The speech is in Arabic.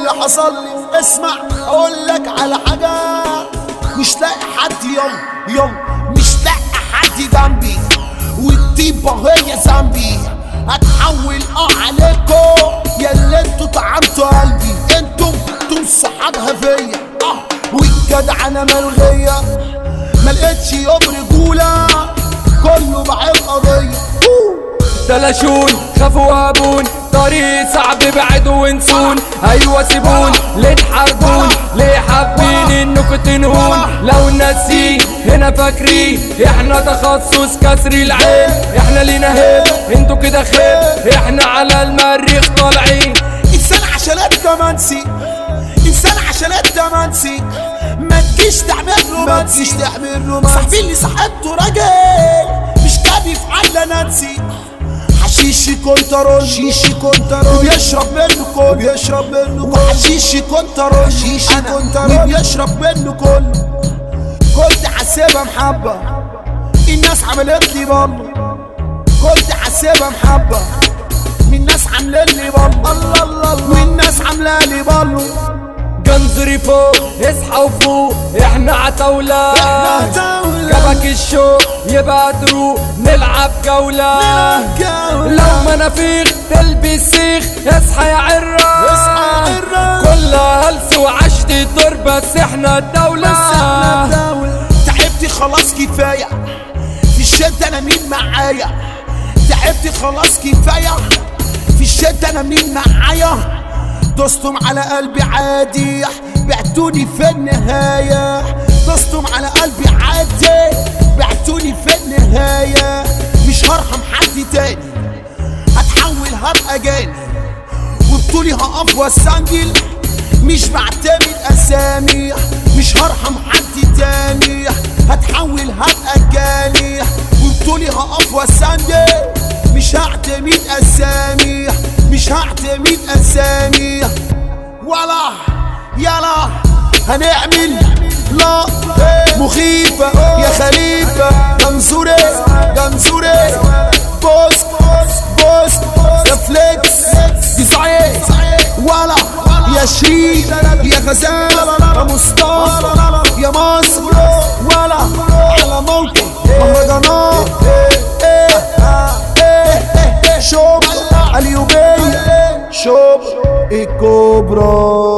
اللي حصل لي. اسمع اقول لك على حاجه، مش لاقي حد يوم مش لاقي حد جنبي، والطيبه هي ذنبي. هتحول عليكم يا اللي انتوا طعمتوا قلبي، انتم صحابها فيا والجدع انا ملغيه. ملقتش يوم رجوله كله بعيب قضيه. تلاشون خافوا وابون، طريق صعب بعدوا ونسون. ايوه سيبون ليه تحاربون، ليه حابين انكم تنهون؟ لو ناسين هنا فاكرين احنا تخصص كسر العين. احنا لينا هيب انتوا كده خيب، احنا على المريخ طالعين. انسان عشان انت منسي، انسان عشان انت منسي. ما تجيش تعمل رومانسي، صاحبي اللي صاحبته راجل مش كان يفعل نانسي. حشيشي كنترول، شيشي كنترول، وبيشرب منه كله، بيشرب منه كله. حشيشي كنترول، شيشي كنترول، وبيشرب منه كله. كنت حاسبها محبة الناس عملت لي بامبو، كنت حاسبها محبة من الناس عاملة لي بامبو، الله الله الله، والناس عاملة لي بامبو. جنزري فوق اصحى وفوق، احنا عتاولة جابك الشوق يبقى تروق نلعب جولة. لو منافيخ تلبس سيخ اصحى يا عرة، كلها هلس وعشت الدور بس احنا الدولة. تعبت خلاص كفاية في الشدة انا مين معايا، تعبت خلاص كفاية في الشدة انا مين معايا. دوستم على قلبي عادي بعتوني في النهاية، دوستم على قلبي عادي بعتوني في النهاية. مش هرحم حد تاني، هتحول هبقى جاني، وبطولي هقف واسنجل مش بعتمد اسامي. مش هرحم حد تاني، هتحول هبقى جاني، وبطولي هقف واسنجل مش هعتمد اسامي، مش هعتمد اسامي. ولا يلا هنعمل لا مخيفة يا خليفة. جنزوري جنزوري بوس بوس يا فليكس ديزاين، ولا يا شريك يا غزال يا مصطفى يا مصر، ولا على موقع مهرجانات شوب اليوبية، شوب الكوبرا.